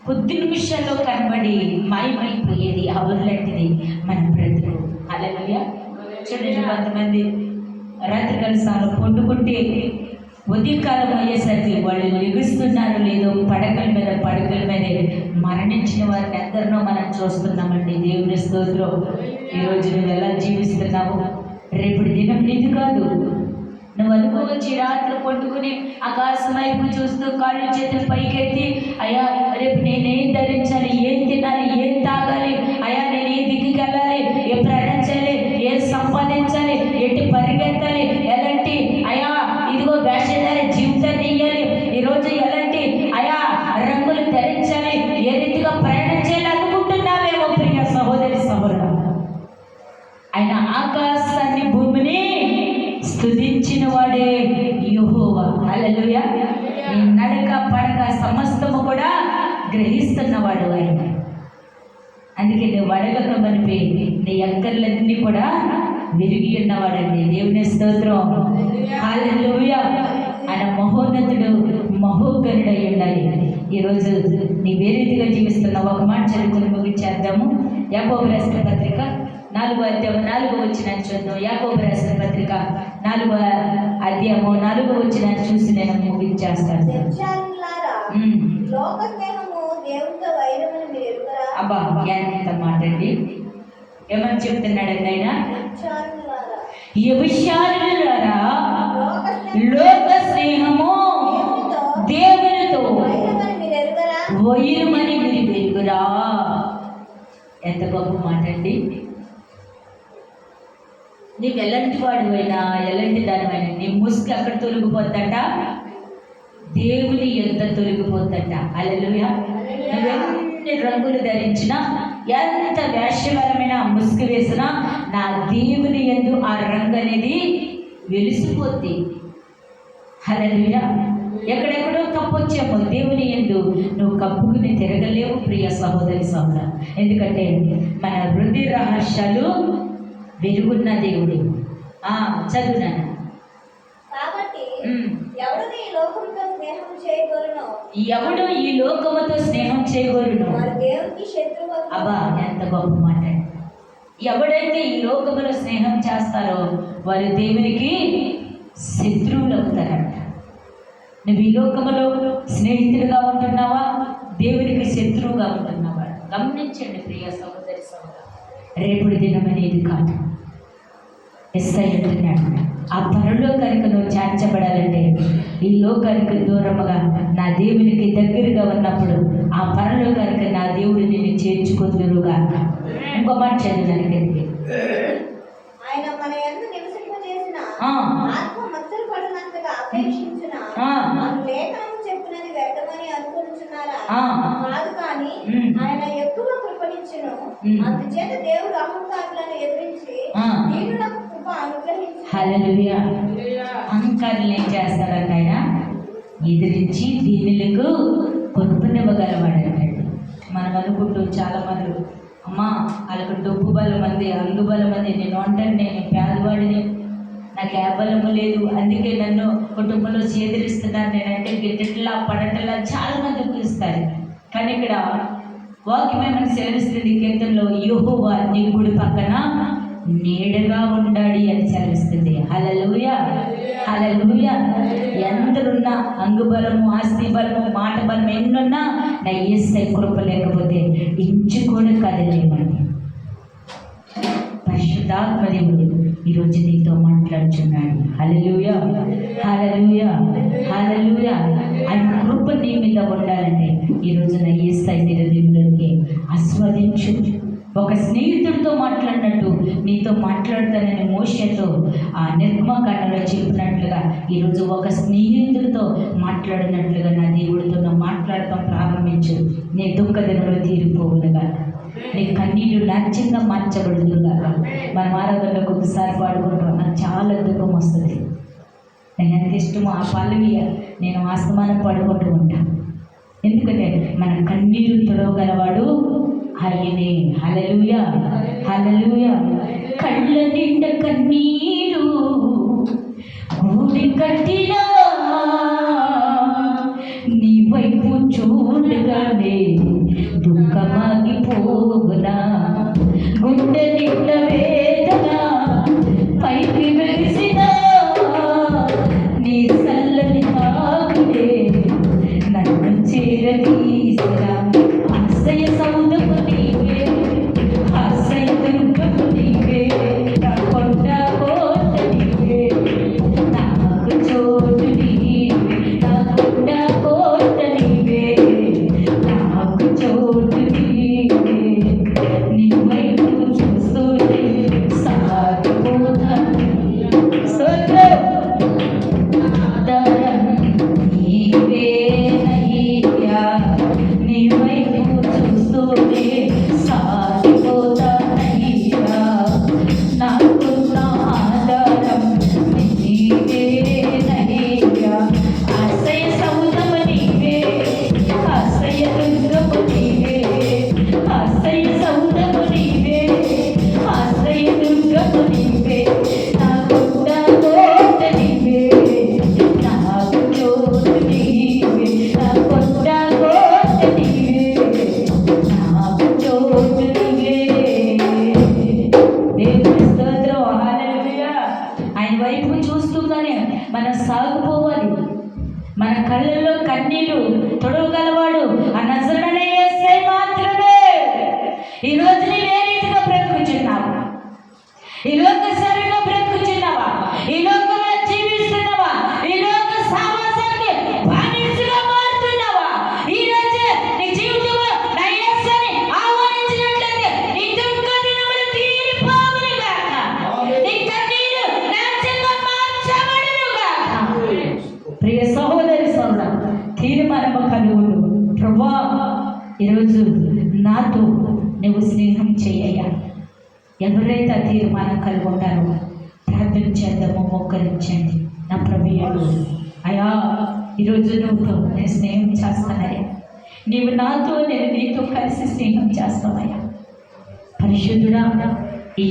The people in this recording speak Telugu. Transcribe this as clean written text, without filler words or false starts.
కొద్ది నిమిషాల్లో కనబడి మాయమైపోయేది అవులాంటిది మన బ్రతుకు. హల్లెలూయా. చూడండి, కొంతమంది రాత్రికాల స్నానం పొందుకుంటే ఉదయకాలం అయ్యేసరికి వాళ్ళు లెగుస్తున్నారు లేదో పడకల మీదే మరణించిన వారిని ఎందరినో మనం చూస్తున్నామండి. దేవుని స్తోత్రం. ఈరోజు నువ్వు ఎలా జీవిస్తున్నావు? రేపటి దినం నీది కాదు. నువ్వు అనుకోవచ్చు రాత్రి పట్టుకుని ఆకాశం వైపు చూస్తూ కాళ్ళు చేతులు పైకెత్తి, అయ్యా రేపు నేనేం ధరించాలి, ఏం తినాలి, ఏం తాగాలి, అయ్యా నేను ఏ దిక్కుకి వెళ్ళాలి, ఏ ప్రయాణం చేయాలి, ఏం సంపాదించాలి, ఎట్టి పరిగెత్తాలి, ఎలాంటి అయ్యా ఇదిగో వేషధారి జీవితాన్ని ఇయ్యాలి, ఈరోజు ఎలాంటి అయ్యా రంగులు ధరించాలి, ఏ రీతిగా ప్రయాణం చేయాలి అనుకుంటున్నావేమో ప్రియ సహోదరి సహోదరుడు. ఆయన ఆకాశాన్ని భూమిని స్తుతించిన వాడే యెహోవా. హల్లెలూయా. నీ నడక పడక సమస్తము కూడా గ్రహిస్తున్నవాడు ఆయన. అందుకే నువ్వు అడగక మనిపి నీ అక్కర్లన్నీ కూడా విరిగి ఉన్నవాడండి. దేవుని స్తోత్రం. హల్లెలూయా. ఆయన మహోన్నతుడు, మహోగరుడై ఉండాలి. ఈరోజు నీ ఏ రీతిగా జీవిస్తున్నావు? ఒక మాట చదువుకుని ముగించేద్దాము. యాకోబు రాసిన పత్రిక 4వ అధ్యాయం 4వ వచనాన్ని చూద్దాం. యాకోబు రాసిన పత్రిక 4వ అధ్యాయము 4వ వచనాన్ని చూసి నేను ముగించేస్తాను. అబ్బా ఎంత మాట అండి! ఏమని చెప్తున్నాడండి ఆయన? వ్యభిచారులారా, లోక స్నేహము దేవునితో వైరమని మీరు వెలుగురా. ఎంత గొప్ప మాట అండి! నీకు ఎలాంటి వాడువైనా ఎలాంటి దానివైనా నీ ముసుగు అక్కడ తొలగిపోద్దట, దేవుని ఎంత తొలగిపోద్దట. హల్లెలూయా. నువ్వెన్ని రంగులు ధరించినా, ఎంత వేషవరమైన ముసుగు వేసినా, నా దేవుని యందు ఆ రంగు అనేది వెలిసిపోద్ది. హల్లెలూయా. ఎక్కడెక్కడో కప్పొచ్చేమో, దేవుని యందు నువ్వు కప్పుకుని తిరగలేవు ప్రియ సహోదరి సహోదరు. ఎందుకంటే మన హృదయ రహస్యాలు వెలుగున్న దేవుడు. చదువునాను. ఎవడు ఈ లోకముతో స్నేహం చేయగోరును? అబ్బా ఎంత గొప్ప మాట! ఎవడైతే ఈ లోకములో స్నేహం చేస్తారో వారు దేవునికి శత్రువులు అవుతారంట. నువ్వు ఈ లోకములో స్నేహితులుగా ఉంటున్నావా, దేవునికి శత్రువుగా ఉంటున్నావా? గమనించండి ప్రియ సహోదరి సహోదరు. రేపుడి దినం అనేది కాదు. ఎస్ఐ అంటున్నాడు, ఆ పరలోకానికి నువ్వు చేర్చబడాలంటే ఈ లోకానికి దూరముగా నా దేవునికి దగ్గరగా ఉన్నప్పుడు ఆ పరలోకానికి నా దేవుడు నిన్ను చేర్చుకుందురుగా. ఇంకో మాట చదివానికి హల్లెలూయా. అహంకారులు ఏం చేస్తారంట? ఆయన ఎదిరించి దీనులకు కొనుక్కునివ్వగలవాడంటాడు. మనం అనుకుంటూ చాలామంది, అమ్మా వాళ్ళకు డబ్బు బలం అంది, అంగు బలం అంది, నేను వంటని, నేను పేదవాడిని, నాకు ఏ బలము లేదు, అందుకే నన్ను కుటుంబంలో సేదరిస్తున్నాను, నేనంటే గిట్టట్లా పడటలా చాలామంది పిలుస్తారు. కానీ ఇక్కడ వాక్యమే మనకు సెలవిస్తుంది. కీర్తనలో యెహోవా నీ కుడి పక్కన నీడగా ఉండాలి అని సెలవిస్తుంది. హల్లెలూయా. హల్లెలూయా. ఎందరున్నా అంగుబలము, ఆస్తి బలము, మాట బలం ఎన్నున్నా నా యేసయ్య కృప లేకపోతే ఇంచు కూడా కదలేమండి. పరిశుద్ధాత్మ దేవుడు ఈరోజు నీతో మాట్లాడుచున్నాడు. హల్లెలూయా. హల్లెలూయా. హల్లెలూయా. ఆయన కృప నీ మీద ఉండాలంటే ఈరోజు నా యేసయ్య హృదయంలోకి ఆస్వాదించు. ఒక స్నేహితుడితో మాట్లాడినట్టు నీతో మాట్లాడతానని మోషేతో ఆ నిర్గమకాండలో చెప్పినట్లుగా ఈరోజు ఒక స్నేహితుడితో మాట్లాడినట్లుగా నా దేవుడితో నువ్వు మాట్లాడటం ప్రారంభించు. నీ దుఃఖ దినములు తీరిపోవునుగా, నీ కన్నీళ్ళు నాట్యంగా మార్చబడుదురుగా. మనం ఆరాధనలో కొద్దిసారి పాడుకుంటాం, నాకు చాలా దుఃఖం వస్తుంది, నాకు ఎంత ఇష్టమో ఆ పల్లవి నేను ఆస్తమానం పాడుకుంటూ ఉంటాను. ఎందుకంటే మన కన్నీరు తొడవగలవాడు ఆయనే. హల్లెలూయా. హల్లెలూయా. కళ్ళ నిండా కన్నీరు గూడి కట్టినా నీ వైపు చూడగానే దుఃఖమాగిపోవునా, గుండె నిండ వేదన పైకి వెలిసిన నీ చల్లని తాకుడే నన్ను చేరదీసినా. ఆశ్రయ సౌధము నీవే, ఆశ్రయ దుర్గము నీవే, నా కొండ కోట నీవే, నాకు చోటు నీవే, నా కొండ కోట నీవే, నాకు చోటు నీవే. నీ వైపు చూస్తూనే సాగిపోతాను. ఆధారం నీవేనయ్యా, నీ వైపు చూస్తూనే సాగిపోతానయ్యా. నాకున్న ఆధారం నీవేనయ్యా. ఆశ్రయ సౌధము నీవే, ఆశ్రయ దుర్గము నీవే, ఆశ్రయ సౌధము నీవే, ఆశ్రయ దుర్గము నీవే, నా కొండ కోట నీవే, నాకు చోటు నీవే, నా కొండ కోట నీవే, నాకు చోటు నీవే. దేవుని స్తోత్రం, హల్లెలూయా. ఆయన వైపు చూస్తూనే మనం సాగిపోవాలి. మన కళ్ళల్లో కన్నీళ్లు తొడవగలవాడు ఆ నజరుడనే యేసే మాత్రమే. ఈరోజు నీవు ఏ రీతిగా బ్రతుకుచున్నావు? ఈ లోక శరీరంలో బ్రతుకుచున్నావా? ఈ లోకంలో జీవిస్తున్నావా? ఈ లోక సావాసానికి బానిసగా మారుతున్నావా? ఈ రోజు నీ జీవితంలో నా యేసుని ఆహ్వానించినట్లయితే నీ దుఃఖ దినములు తీరిపోవును గాక, నీ కన్నీరు నాట్యంగా మార్చబడును గాక. ప్రియ సహోదరి సోదరా, తీర్మానము కలుగును. ప్రభువా, ఈరోజు నాతో నువ్వు స్నేహం చేయయ్యా. ఎవరైతే ఆ తీర్మానం కలిగి ఉంటారో ప్రార్థన చేద్దామో, మోకరించండి. నా ప్రభువుడు, అయ్యా ఈరోజు నువ్వుతో నేను స్నేహం చేస్తానయ్యా. నీవు నాతో, నేను నీతో కలిసి స్నేహం చేస్తానయ్యా. పరిశుద్ధుడా, ఈ